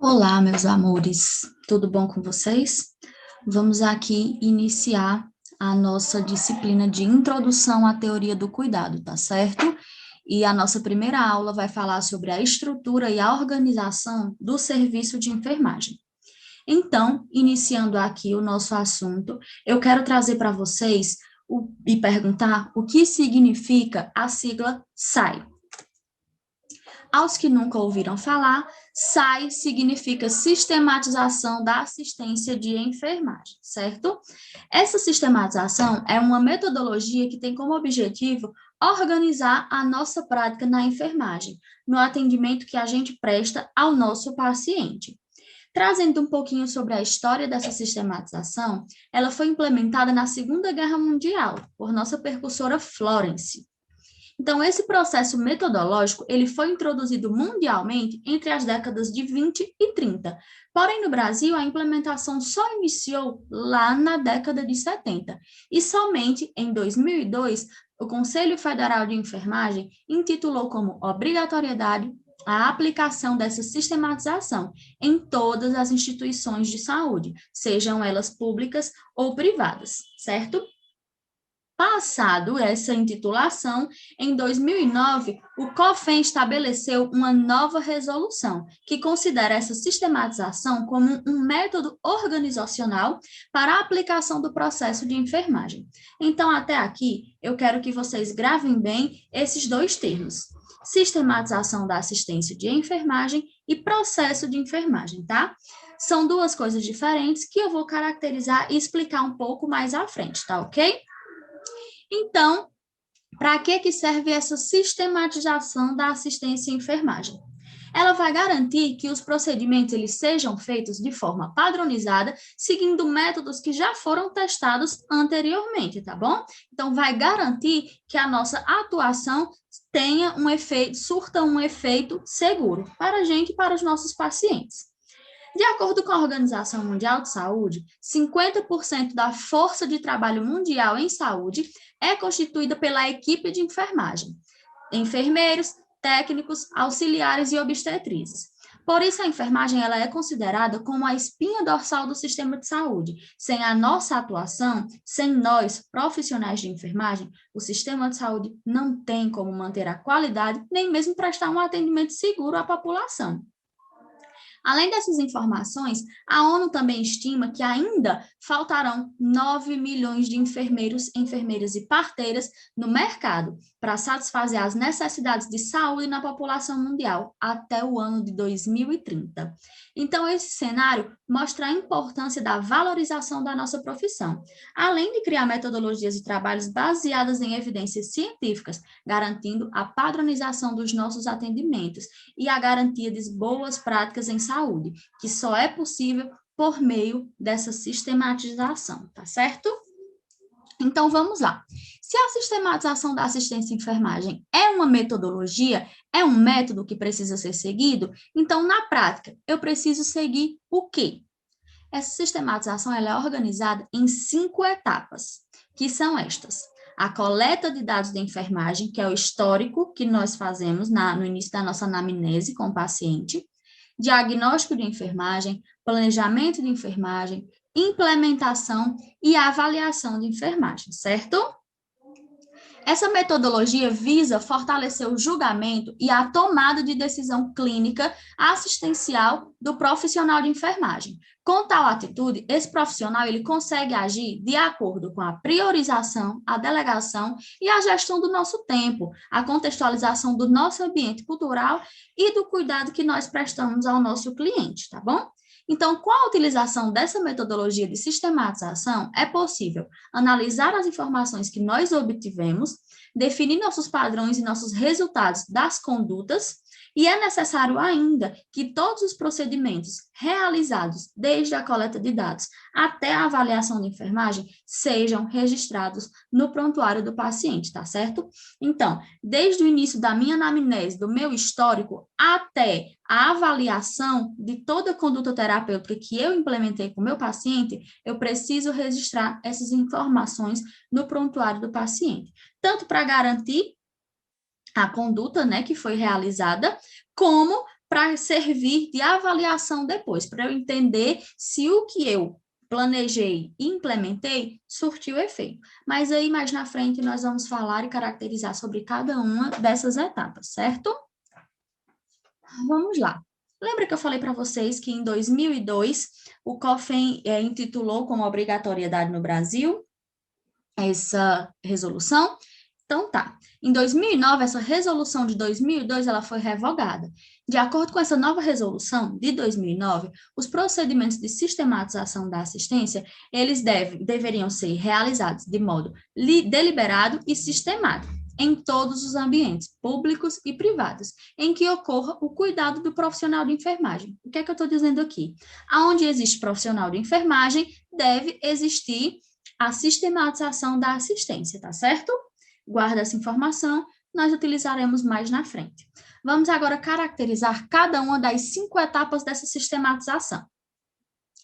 Olá, meus amores, tudo bom com vocês? Vamos aqui iniciar a nossa disciplina de introdução à teoria do cuidado, tá certo? E a nossa primeira aula vai falar sobre a estrutura e a organização do serviço de enfermagem. Então, iniciando aqui o nosso assunto, eu quero trazer para vocês e perguntar o que significa a sigla SAI. Aos que nunca ouviram falar, SAI significa Sistematização da Assistência de Enfermagem, certo? Essa sistematização é uma metodologia que tem como objetivo organizar a nossa prática na enfermagem, no atendimento que a gente presta ao nosso paciente. Trazendo um pouquinho sobre a história dessa sistematização, ela foi implementada na Segunda Guerra Mundial, por nossa percursora Florence. Então, esse processo metodológico, ele foi introduzido mundialmente entre as décadas de 20 e 30. Porém, no Brasil, a implementação só iniciou lá na década de 70. E somente em 2002, o Conselho Federal de Enfermagem intitulou como obrigatoriedade a aplicação dessa sistematização em todas as instituições de saúde, sejam elas públicas ou privadas, certo? Passado essa intitulação, em 2009, o COFEN estabeleceu uma nova resolução, que considera essa sistematização como um método organizacional para a aplicação do processo de enfermagem. Então, até aqui, eu quero que vocês gravem bem esses dois termos: sistematização da assistência de enfermagem e processo de enfermagem, tá? São duas coisas diferentes que eu vou caracterizar e explicar um pouco mais à frente, tá ok? Então, para que serve essa sistematização da assistência e enfermagem? Ela vai garantir que os procedimentos eles sejam feitos de forma padronizada, seguindo métodos que já foram testados anteriormente, tá bom? Então, vai garantir que a nossa atuação tenha um efeito, surta um efeito seguro para a gente e para os nossos pacientes. De acordo com a Organização Mundial de Saúde, 50% da força de trabalho mundial em saúde é constituída pela equipe de enfermagem, enfermeiros, técnicos, auxiliares e obstetrizes. Por isso, a enfermagem ela é considerada como a espinha dorsal do sistema de saúde. Sem a nossa atuação, sem nós, profissionais de enfermagem, o sistema de saúde não tem como manter a qualidade, nem mesmo prestar um atendimento seguro à população. Além dessas informações, a ONU também estima que ainda faltarão 9 milhões de enfermeiros, enfermeiras e parteiras no mercado para satisfazer as necessidades de saúde na população mundial até o ano de 2030. Então, esse cenário mostra a importância da valorização da nossa profissão, além de criar metodologias e trabalhos baseadas em evidências científicas, garantindo a padronização dos nossos atendimentos e a garantia de boas práticas em saúde, que só é possível por meio dessa sistematização, tá certo? Então, vamos lá. Se a sistematização da assistência e enfermagem é uma metodologia, é um método que precisa ser seguido, então, na prática, eu preciso seguir o quê? Essa sistematização ela é organizada em 5 etapas, que são estas: a coleta de dados de enfermagem, que é o histórico que nós fazemos no início da nossa anamnese com o paciente, diagnóstico de enfermagem, planejamento de enfermagem, implementação e avaliação de enfermagem, certo? Essa metodologia visa fortalecer o julgamento e a tomada de decisão clínica assistencial do profissional de enfermagem. Com tal atitude, esse profissional ele consegue agir de acordo com a priorização, a delegação e a gestão do nosso tempo, a contextualização do nosso ambiente cultural e do cuidado que nós prestamos ao nosso cliente, tá bom? Então, com a utilização dessa metodologia de sistematização, é possível analisar as informações que nós obtivemos, definir nossos padrões e nossos resultados das condutas, e é necessário ainda que todos os procedimentos realizados, desde a coleta de dados até a avaliação de enfermagem, sejam registrados no prontuário do paciente, tá certo? Então, desde o início da minha anamnese, do meu histórico, até a avaliação de toda a conduta terapêutica que eu implementei com o meu paciente, eu preciso registrar essas informações no prontuário do paciente, tanto para garantir a conduta, né, que foi realizada, como para servir de avaliação depois, para eu entender se o que eu planejei e implementei surtiu efeito. Mas aí, mais na frente, nós vamos falar e caracterizar sobre cada uma dessas etapas, certo? Vamos lá. Lembra que eu falei para vocês que em 2002 o COFEN intitulou como obrigatoriedade no Brasil essa resolução? Então tá. Em 2009, essa resolução de 2002 ela foi revogada. De acordo com essa nova resolução de 2009, os procedimentos de sistematização da assistência, eles deveriam ser realizados de modo deliberado e sistemático em todos os ambientes, públicos e privados, em que ocorra o cuidado do profissional de enfermagem. O que é que eu estou dizendo aqui? Aonde existe profissional de enfermagem, deve existir a sistematização da assistência, tá certo? Guarda essa informação, nós utilizaremos mais na frente. Vamos agora caracterizar cada uma das 5 etapas dessa sistematização.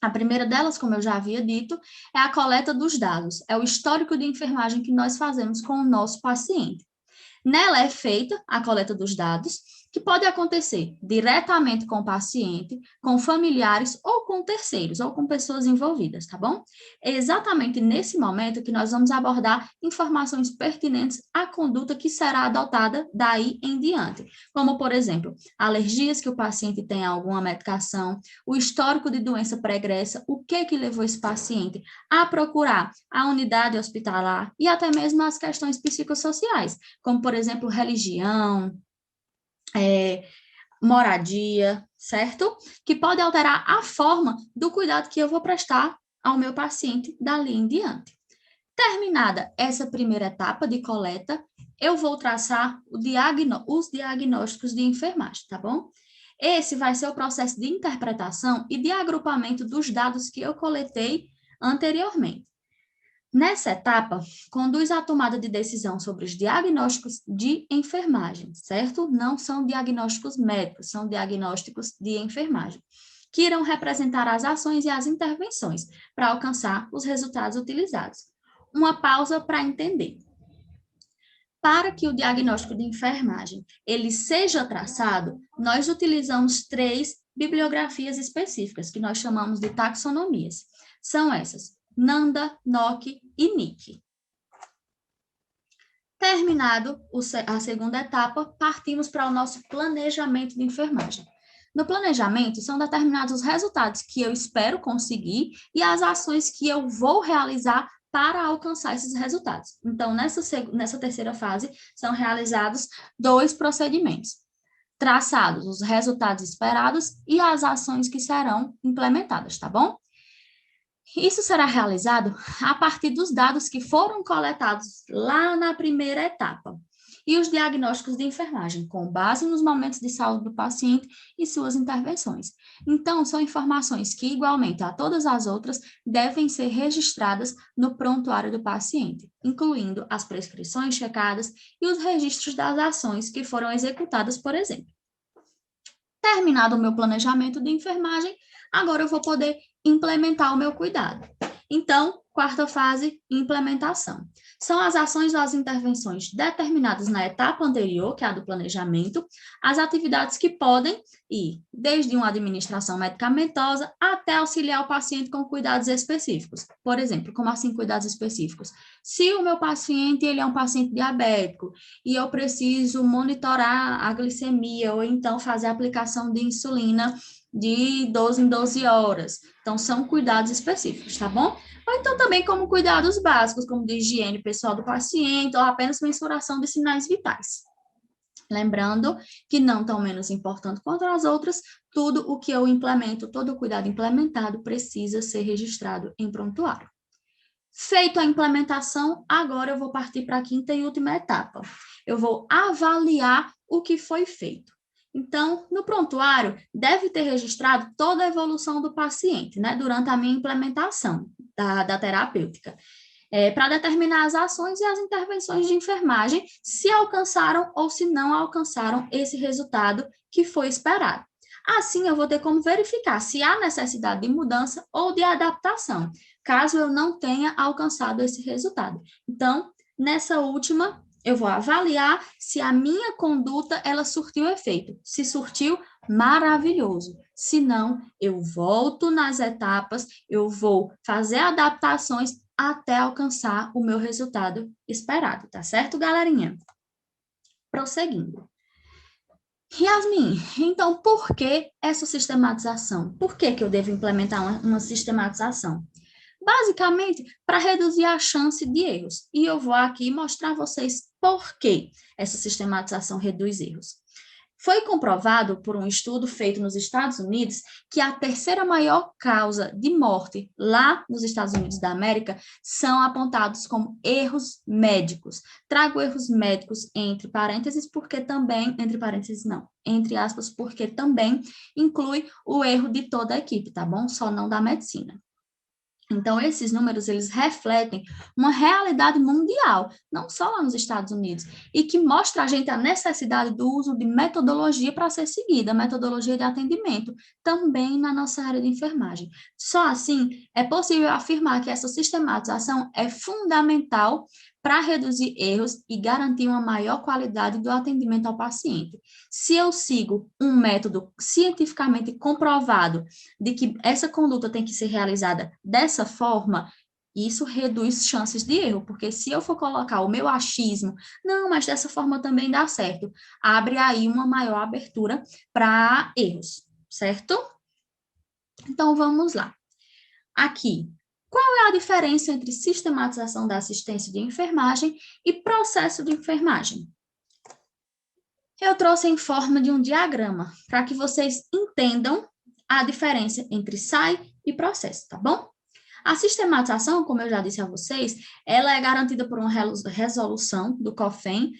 A primeira delas, como eu já havia dito, é a coleta dos dados, é o histórico de enfermagem que nós fazemos com o nosso paciente. Nela é feita a coleta dos dados, que pode acontecer diretamente com o paciente, com familiares ou com terceiros, ou com pessoas envolvidas, tá bom? É exatamente nesse momento que nós vamos abordar informações pertinentes à conduta que será adotada daí em diante, como, por exemplo, alergias que o paciente tem a alguma medicação, o histórico de doença pregressa, o que levou esse paciente a procurar a unidade hospitalar e até mesmo as questões psicossociais, como, por exemplo, religião, moradia, certo? Que pode alterar a forma do cuidado que eu vou prestar ao meu paciente dali em diante. Terminada essa primeira etapa de coleta, eu vou traçar os diagnósticos de enfermagem, tá bom? Esse vai ser o processo de interpretação e de agrupamento dos dados que eu coletei anteriormente. Nessa etapa, conduz à tomada de decisão sobre os diagnósticos de enfermagem, certo? Não são diagnósticos médicos, são diagnósticos de enfermagem, que irão representar as ações e as intervenções para alcançar os resultados utilizados. Uma pausa para entender. Para que o diagnóstico de enfermagem ele seja traçado, nós utilizamos 3 bibliografias específicas, que nós chamamos de taxonomias. São essas: Nanda, Nock e Nick. Terminado a segunda etapa, partimos para o nosso planejamento de enfermagem. No planejamento, são determinados os resultados que eu espero conseguir e as ações que eu vou realizar para alcançar esses resultados. Então, nessa terceira fase, são realizados 2 procedimentos: traçados os resultados esperados e as ações que serão implementadas, tá bom? Isso será realizado a partir dos dados que foram coletados lá na primeira etapa e os diagnósticos de enfermagem, com base nos momentos de saúde do paciente e suas intervenções. Então, são informações que, igualmente a todas as outras, devem ser registradas no prontuário do paciente, incluindo as prescrições checadas e os registros das ações que foram executadas, por exemplo. Terminado o meu planejamento de enfermagem, agora eu vou poder implementar o meu cuidado. Então, quarta fase, implementação. São as ações ou as intervenções determinadas na etapa anterior, que é a do planejamento, as atividades que podem ir desde uma administração medicamentosa até auxiliar o paciente com cuidados específicos. Por exemplo, como assim cuidados específicos? Se o meu paciente ele é um paciente diabético e eu preciso monitorar a glicemia ou então fazer a aplicação de insulina de 12 em 12 horas. Então, são cuidados específicos, tá bom? Ou então também como cuidados básicos, como de higiene pessoal do paciente, ou apenas mensuração de sinais vitais. Lembrando que não tão menos importante quanto as outras, tudo o que eu implemento, todo o cuidado implementado precisa ser registrado em prontuário. Feito a implementação, agora eu vou partir para a quinta e última etapa. Eu vou avaliar o que foi feito. Então, no prontuário, deve ter registrado toda a evolução do paciente, né, durante a minha implementação da terapêutica, para determinar as ações e as intervenções de enfermagem, se alcançaram ou se não alcançaram esse resultado que foi esperado. Assim, eu vou ter como verificar se há necessidade de mudança ou de adaptação, caso eu não tenha alcançado esse resultado. Então, nessa última eu vou avaliar se a minha conduta, ela surtiu efeito. Se surtiu, maravilhoso. Se não, eu volto nas etapas, eu vou fazer adaptações até alcançar o meu resultado esperado, tá certo, galerinha? Prosseguindo. Yasmin, então por que essa sistematização? Por que eu devo implementar uma sistematização? Basicamente, para reduzir a chance de erros. E eu vou aqui mostrar a vocês por que essa sistematização reduz erros. Foi comprovado por um estudo feito nos Estados Unidos que a terceira maior causa de morte lá nos Estados Unidos da América são apontados como erros médicos. Trago erros médicos entre parênteses, porque também, entre parênteses não, entre aspas, porque também inclui o erro de toda a equipe, tá bom? Só não da medicina. Então, esses números, eles refletem uma realidade mundial, não só lá nos Estados Unidos, e que mostra a gente a necessidade do uso de metodologia para ser seguida, metodologia de atendimento, também na nossa área de enfermagem. Só assim é possível afirmar que essa sistematização é fundamental para reduzir erros e garantir uma maior qualidade do atendimento ao paciente. Se eu sigo um método cientificamente comprovado de que essa conduta tem que ser realizada dessa forma, isso reduz chances de erro, porque se eu for colocar o meu achismo, não, mas dessa forma também dá certo, abre aí uma maior abertura para erros, certo? Então, vamos lá. Aqui, qual é a diferença entre sistematização da assistência de enfermagem e processo de enfermagem? Eu trouxe em forma de um diagrama, para que vocês entendam a diferença entre SAI e processo, tá bom? A sistematização, como eu já disse a vocês, ela é garantida por uma resolução do COFEN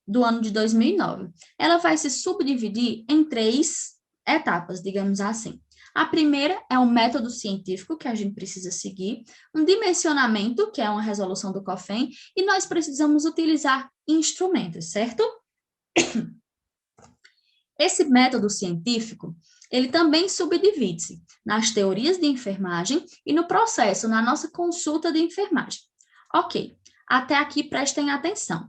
do ano de 2009. Ela vai se subdividir em 3 etapas, digamos assim. A primeira é um método científico que a gente precisa seguir, um dimensionamento, que é uma resolução do COFEN, e nós precisamos utilizar instrumentos, certo? Esse método científico, ele também subdivide-se nas teorias de enfermagem e no processo, na nossa consulta de enfermagem. Ok, até aqui prestem atenção.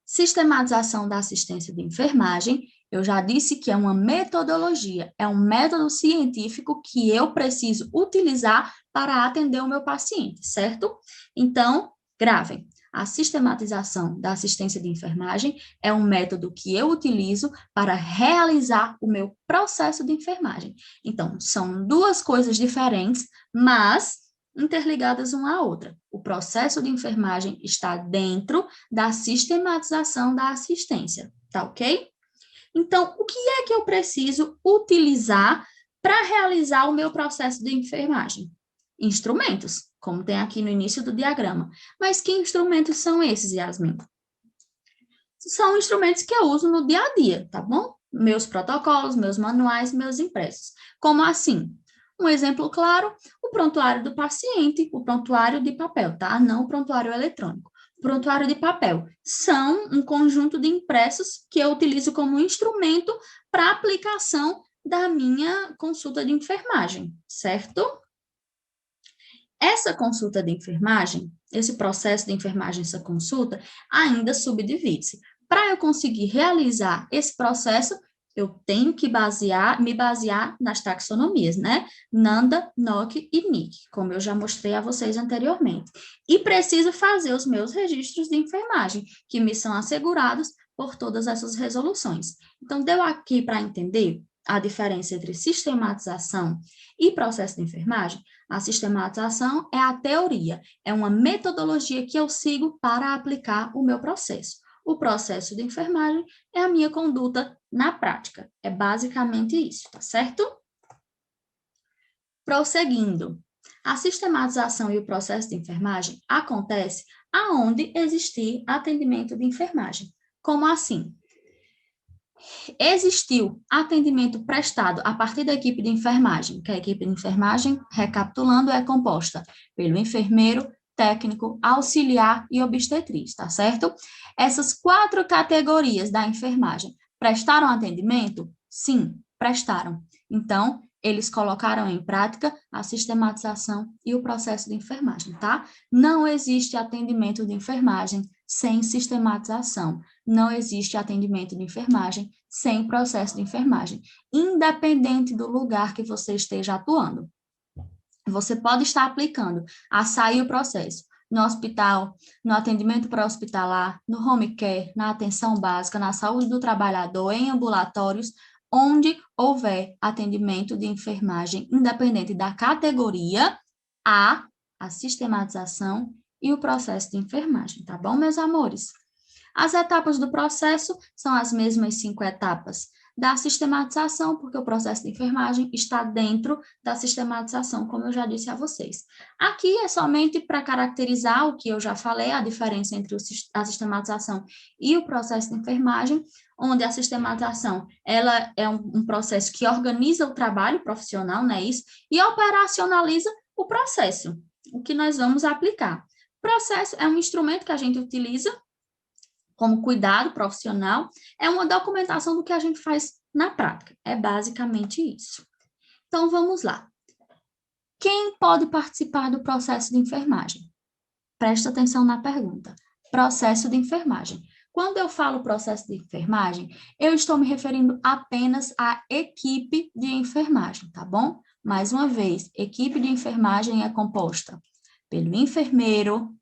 Sistematização da assistência de enfermagem, eu já disse que é uma metodologia, é um método científico que eu preciso utilizar para atender o meu paciente, certo? Então, gravem. A sistematização da assistência de enfermagem é um método que eu utilizo para realizar o meu processo de enfermagem. Então, são 2 coisas diferentes, mas interligadas uma à outra. O processo de enfermagem está dentro da sistematização da assistência, tá ok? Então, o que é que eu preciso utilizar para realizar o meu processo de enfermagem? Instrumentos, como tem aqui no início do diagrama. Mas que instrumentos são esses, Yasmin? São instrumentos que eu uso no dia a dia, tá bom? Meus protocolos, meus manuais, meus impressos. Como assim? Um exemplo claro, o prontuário do paciente, o prontuário de papel, tá? Não o prontuário eletrônico. O prontuário de papel são um conjunto de impressos que eu utilizo como instrumento para aplicação da minha consulta de enfermagem, certo? Essa consulta de enfermagem, esse processo de enfermagem, essa consulta, ainda subdivide-se. Para eu conseguir realizar esse processo, eu tenho que me basear nas taxonomias, né? Nanda, NOC e NIC, como eu já mostrei a vocês anteriormente. E preciso fazer os meus registros de enfermagem, que me são assegurados por todas essas resoluções. Então, deu aqui para entender a diferença entre sistematização e processo de enfermagem? A sistematização é a teoria, é uma metodologia que eu sigo para aplicar o meu processo. O processo de enfermagem é a minha conduta na prática. É basicamente isso, tá certo? Prosseguindo. A sistematização e o processo de enfermagem acontece aonde existir atendimento de enfermagem. Como assim? Existiu atendimento prestado a partir da equipe de enfermagem, que a equipe de enfermagem, recapitulando, é composta pelo enfermeiro, técnico, auxiliar e obstetriz, tá certo? Essas 4 categorias da enfermagem prestaram atendimento? Sim, prestaram. Então, eles colocaram em prática a sistematização e o processo de enfermagem, tá? Não existe atendimento de enfermagem sem sistematização. Não existe atendimento de enfermagem sem processo de enfermagem, independente do lugar que você esteja atuando. Você pode estar aplicando o processo no hospital, no atendimento pré-hospitalar, no home care, na atenção básica, na saúde do trabalhador, em ambulatórios, onde houver atendimento de enfermagem, independente da categoria, a sistematização e o processo de enfermagem, tá bom, meus amores? As etapas do processo são as mesmas 5 etapas da sistematização, porque o processo de enfermagem está dentro da sistematização, como eu já disse a vocês. Aqui é somente para caracterizar o que eu já falei, a diferença entre a sistematização e o processo de enfermagem, onde a sistematização ela é um processo que organiza o trabalho profissional, não é isso? E operacionaliza o processo, o que nós vamos aplicar. Processo é um instrumento que a gente utiliza como cuidado profissional, é uma documentação do que a gente faz na prática. É basicamente isso. Então, vamos lá. Quem pode participar do processo de enfermagem? Presta atenção na pergunta. Processo de enfermagem. Quando eu falo processo de enfermagem, eu estou me referindo apenas à equipe de enfermagem, tá bom? Mais uma vez, equipe de enfermagem é composta pelo enfermeiro,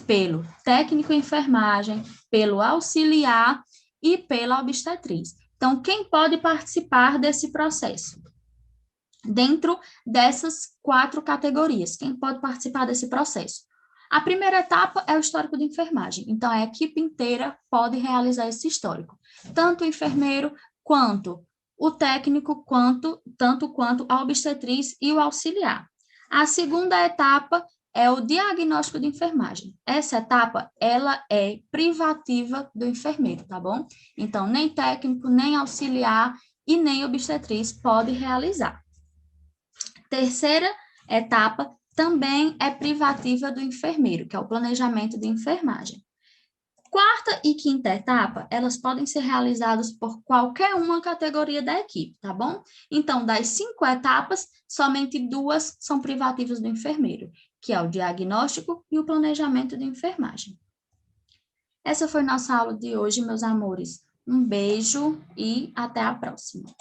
pelo técnico de enfermagem, pelo auxiliar e pela obstetriz. Então, quem pode participar desse processo? Dentro dessas 4 categorias, quem pode participar desse processo? A primeira etapa é o histórico de enfermagem. Então, a equipe inteira pode realizar esse histórico. Tanto o enfermeiro, quanto o técnico, tanto quanto a obstetriz e o auxiliar. A segunda etapa é o diagnóstico de enfermagem. Essa etapa, ela é privativa do enfermeiro, tá bom? Então, nem técnico, nem auxiliar e nem obstetriz pode realizar. Terceira etapa também é privativa do enfermeiro, que é o planejamento de enfermagem. Quarta e quinta etapa, elas podem ser realizadas por qualquer uma categoria da equipe, tá bom? Então, das 5 etapas, somente 2 são privativas do enfermeiro, que é o diagnóstico e o planejamento de enfermagem. Essa foi nossa aula de hoje, meus amores. Um beijo e até a próxima.